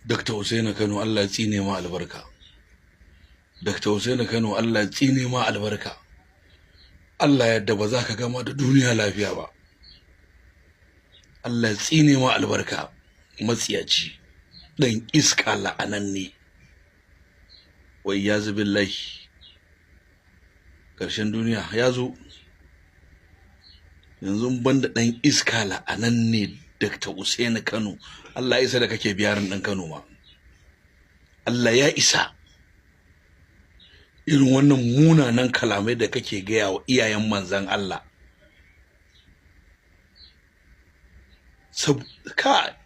Dr. Usaini Kano Allah ya tsine ma albarka. Dr. Usaini Kano Allah ya tsine ma albarka. Allah yadda ba za ka gama da duniya lafiya ba. Allah ya tsine ma albarka, matsiyaci, dan iska la'ananne. Wai ya zubillahi. Ƙarshen duniya ya zo. Yanzu banda dan iska la'ananne Dr. Usaini Kano, Allah ya isa da kake biyarin dan Kano ma. Allah ya isa. Irin wannan munanan kalamai da kake gaya wa iyayen manzan Allah.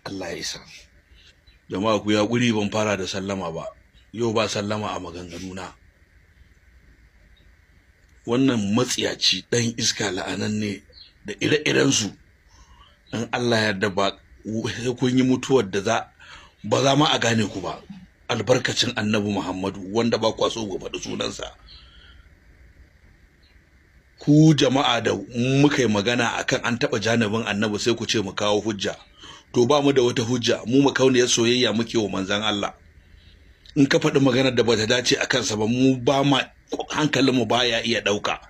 Allah ya isa. Jama'a ku ya guri ban fara da sallama ba. Yau ba sallama a maganganuna. Wannan matsiyaci dan iska la'ananne da ire-irensu. In Allah ya yarda ba kun yi mutuwar da ba za ma a gane ku ba. Albarkacin Annabi Muhammadu wanda ba kwa so ku faɗi sunansa. Ku jama'a da muka yi magana akan an taɓa janibin Annabi sai ku ce mu kawo hujja. To ba mu da wata hujja, mu makauniyar soyayya muke wa manzon Allah. In ka faɗi maganar da bata dace a kansa ba, mu ba ma hankalinmu baya iya ɗauka.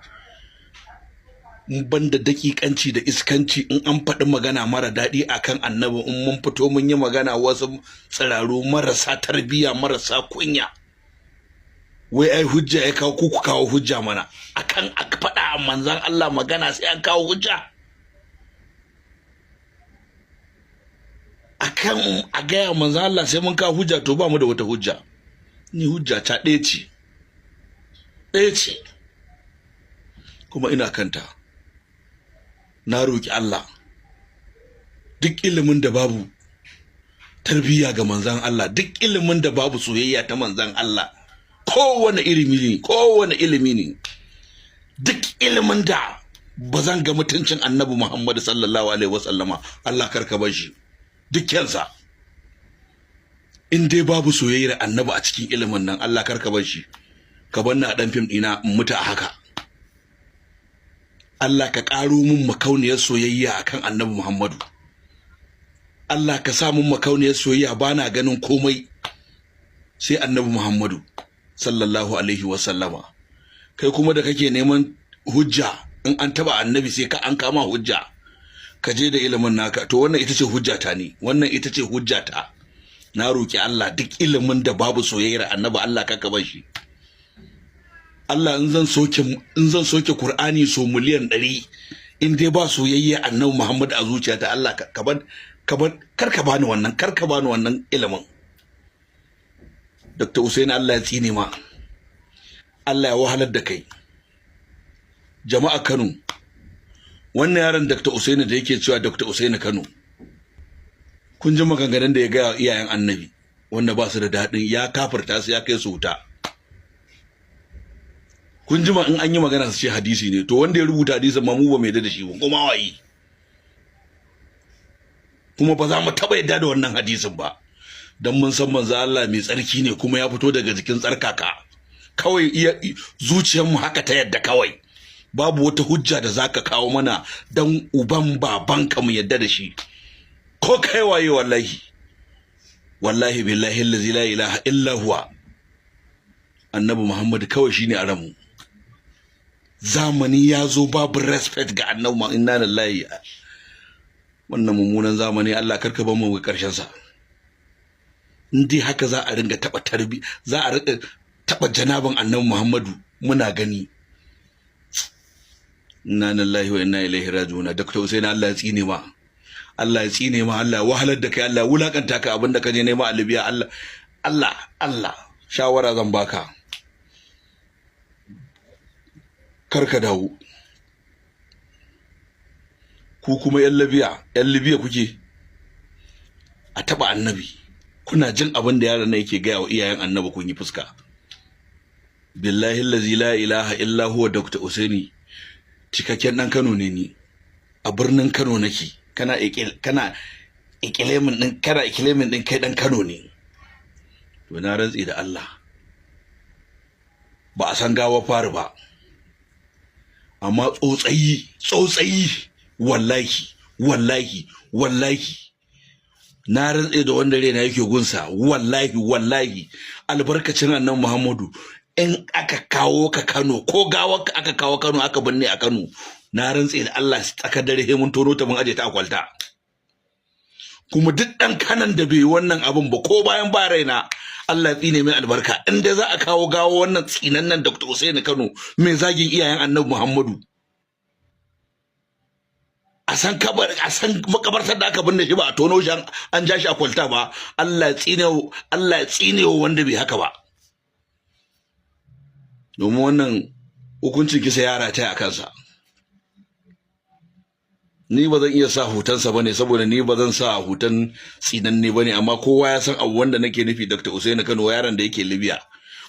Banda dakikanci da iskanci in an faɗi magana mara daɗi akan Annabi, in mun fito mun yi magana wasu tsiraru marasa tarbiyya marasa kunya, wai ai hujja ya kawo ku kawo hujja mana akan a faɗa manzon Allah magana sai an kawo hujja akan a gaya manzon Allah sai mun kawo hujja. To ba mu da wata hujja. Ni hujja ta ɗaya ce kuma ina kanta. Na roki Allah duk ilimin da babu tarbiyya ga manzan Allah, duk ilimin da babu soyayya ta manzan Allah, kowane ilimi ne, duk ilimin da ba zan ga mutuncin Annabi Muhammad sallallahu alaihi wasallama, Allah karka bar shi dukkansa. In dai babu soyayyar Annabi a cikin ilimin nan, Allah karka bar shi, ka bar ni a dan fim ɗina in mutu a haka. Allah ka ƙaro mun makauniyar soyayya akan Annabi Muhammadu. Allah ka sa mun makauniyar soyayya bana ganin komai sai Annabi Muhammadu sallallahu alaihi wasallama. Kai kuma da kake neman hujja in an taba Annabi sai ka an kama hujja, ka je da ilimin naka. To wannan ita ce hujjata ne, wannan ita ce hujjata. Na roki Allah duk ilimin da babu soyayyar Annabi, Allah ka bar shi. Allah in zan soke Qur'ani so miliyan 100 in dai ba soyayya Annabi Muhammad a zuciyata, Allah kar ka bani wannan ilimin. Dr. Usaini Allah ya tsine ma, Allah ya wahalar da kai. Jama'a Kano, wannan yaron Dr. Usaini da yake cewa Dr. Usaini Kano, kun ji maganganun da ya ga iyayen Annabi wanda ba su da daɗin, ya kafirta su, ya kai su wuta. Kun ji in an yi magana su ce hadisi ne, to wanda ya rubuta hadisin ma mu ba mai da shi ba, kuma wayi. Kuma ba za mu taɓa yadda da wannan hadisin ba, dan mun san manzo Allah mai tsarki ne kuma ya fito daga jikin tsarkaka. Kawai zuciyarmu haka ta yadda kawai. Babu wata hujja da zaka kawo mana dan uban babanka mu yadda da shi. Ko kai waye wallahi. Wallahi billahi allazi la ilaha illa huwa. Annabi Muhammad kawai shine a ranmu. Zamani ya zo babu respect ga Annabi, inna lillahi. Wannan mummunan zamani Allah karka bar mu ga karshen sa. Indai haka za a ringa taba za a ringa taba janabin Annabi Muhammadu muna gani. Inna lillahi wa inna ilaihi raji'un. Dr. Usaini Allah ya tsine ma. Allah ya tsine ma, Allah ya wahalar da kai, Allah ya wulakanta ka abinda ka je nema a Libya. Allah shawara zan baka, karka dawo. Ku kuma yan Libya kuke a taba Annabi, kuna jin abin da yaron nan yake gaya wa iyayen Annabi, kun yi fuska. Billahi allazi la ilaha illa huwa. Dr. Usaini cikakken dan Kano ne ni, a birnin Kano nake. Kana ikilimin din kai dan Kano ne. To na rantsi da Allah ba a san gawa fari ba, amma tsotsayi wallahi na rantse da wanda raina yake gunsa, wallahi albarkacin annabi Muhammadu, in aka kawo ka Kano ko gawar aka kawo Kano aka binne a Kano, na rantse da Allah tsakar dare mun tono ta mun aje ta a kwalta. Kuma duk dan kanan da bai wannan abin ba ko bayan ba raina, Allah ya tsine mai albarka. Inda za a kawo gawo wannan tsinannen Dr. Usaini Kano mai zagin iyayen annabi Muhammadu, a san makabartar da aka binne shi ba a tono shi an ja shi a kwalta ba, Allah ya tsine wanda bai haka ba. Domin wannan hukuncin kisa yara ta a kansa. Ni ba zan iya sa hutansa bane saboda ni ba zan sa hutan tsinanne bane, amma kowa ya san abu wanda nake nufi. Dr. Usaini Kano yaron da yake Libya,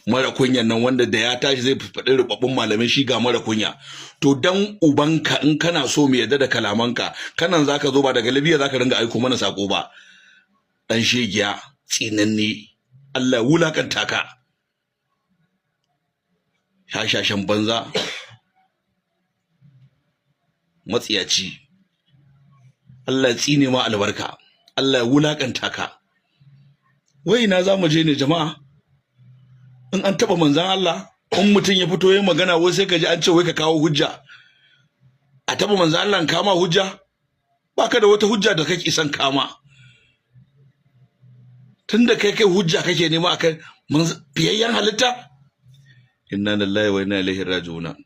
mara kunyan nan wanda da ya tashi zai faɗi rubabbun malamin shi ga mara kunya. To dan ubanka in kana so mu yadda da kalamanka, kanan zaka zo ba daga Libya zaka ringa aiko mana sako ba. Dan shegiya tsinanne, Allah wulakanta ka. Shashashan banza, matsiyaci, Allah ya tsine ma albarka, Allah ya wulakanta ka. Wai ina za mu je ne jama'a? In an taba manzan Allah, in mutum ya fito yin magana wai sai ka ji an ce wai ka kawo hujja. A taba manzan Allah kama hujja? Baka da wata hujja da kake son kama. Tunda kai hujja kake nema akan fiyayyen halitta? Inna lillahi wa inna ilaihi raji'un.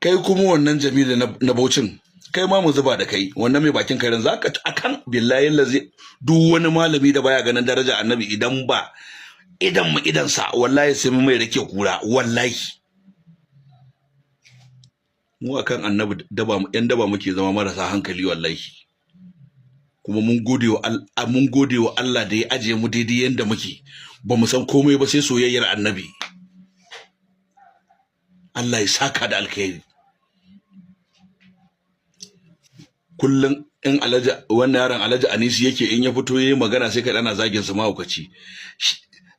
Kai kuma wannan Jamilu na Bauchin, kai ma mu zuba da kai, wannan mai bakin karen zaka akan billahi lazi duk wani malami da baya ganin daraja annabi idan ba idan mu idan sa wallahi sai mu mai rake kura, wallahi mu akan annabi yan daba muke zama marasa hankali wallahi. Kuma mun gode wa Allah da ya aje mu daidai yanda muke, ba mu san komai ba sai soyayyar annabi. Allah ya saka da alkhairi. Kullum in wannan yaron Alhaji Anisi yake in ya fito yayin magana sai kai ana zagin sa mahaukaci.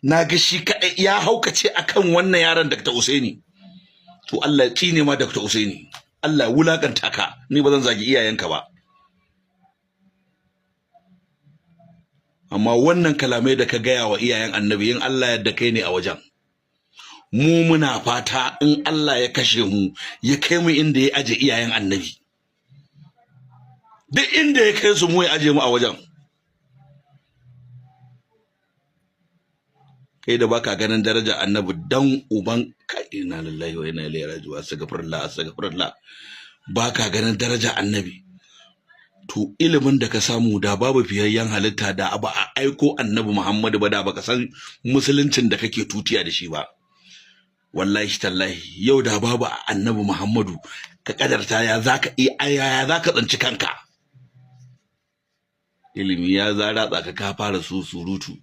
Na ga shi kadai ya haukace akan wannan yaron Dr. Usaini. To Allah ya tsine ma Dr. Usaini. Allah ya wulakanta ka. Ni ba zan zagi iyayenka ba. Amma wannan kalamai da ka gaya wa iyayen annabi, in Allah yadda kai ne a wajen. Mu muna fata in Allah ya kashe mu ya kai mu inda ya aje iyayen annabi. Duk inda ya kai su mu ya aje mu a wajen. Kai da baka ganin daraja annabi dan uban ka, inna lillahi wa inna ilaihi raji'un, astaghfirullah. Baka ganin daraja annabi. To ilimin da ka samu da babu fiyayyen halitta da ba a aiko annabi Muhammadu ba, da baka san musuluncin da kake tutiya da shi ba. Wallahi tallahi yau da babu annabi Muhammadu ka kadarta ya zaka tsanci kanka. Ilimi ya zara tsaka ka fara surutu.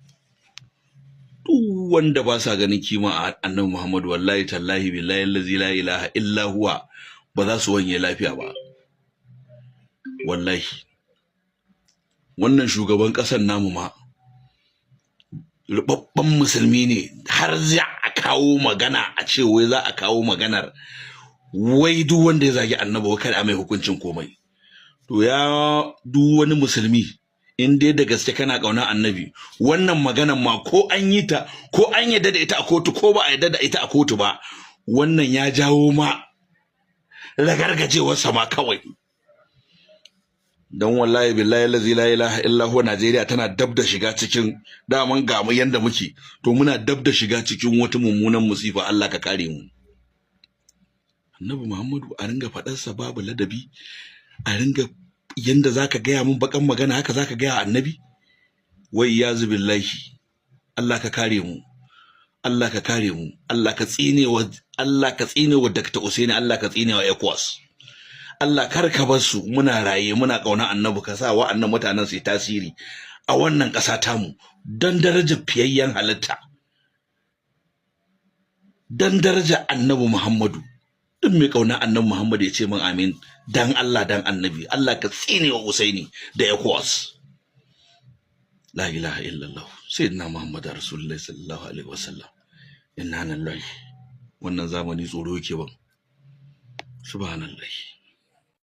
Duk wanda ba sa ganin kima a annabi Muhammadu wallahi tallahi billahi allazi la ilaha illa huwa ba za su wanye lafiya ba. Wallahi wannan shugaban ƙasar namu ma rubabban musulmi ne, har za a kawo magana a ce wai za a kawo maganar wai duk wanda ya zagi annabi wai kada a mai hukuncin komai. To ya duk wani musulmi in dai da gaske kana kauna annabi, wannan maganar ma ko an yi ta ko an yadda da ita a kotu ko ba a yadda da ita a kotu ba, wannan ya jawo ma ragargajewar sama kawai. Dan wallahi billahi allazi la ilaha illa huwa, Najeriya tana dab da shiga cikin, daman ga mu yanda muke, to muna dab da shiga cikin wata mummunan musifa. Allah ka kare mu. Annabi Muhammadu a ringa faɗar sa babu ladabi, a ringa yanda zaka gaya mun bakan magana haka zaka gaya annabi. Wai yazu billahi. Allah ka kare mu. Allah ka kare mu. Allah ka tsine wa Dr. Usaini, Allah ka tsine wa ECOWAS. Allah kar ka bar su muna raye muna kauna annabi, ka sa wa'annan mutanen su yi tasiri a wannan ƙasa tamu dan darajar fiyayyen halitta, dan darajar annabi Muhammadu. Duk mai kauna annabi Muhammadu ya ce min amin, dan Allah dan annabi. Allah ka tsine wa Usaini da ECOWAS. La ilaha illallah sayyidina Muhammad rasulullahi sallallahu alaihi wasallam. Inna lillahi. Wannan zamani tsoro yake ban. Subhanallahi.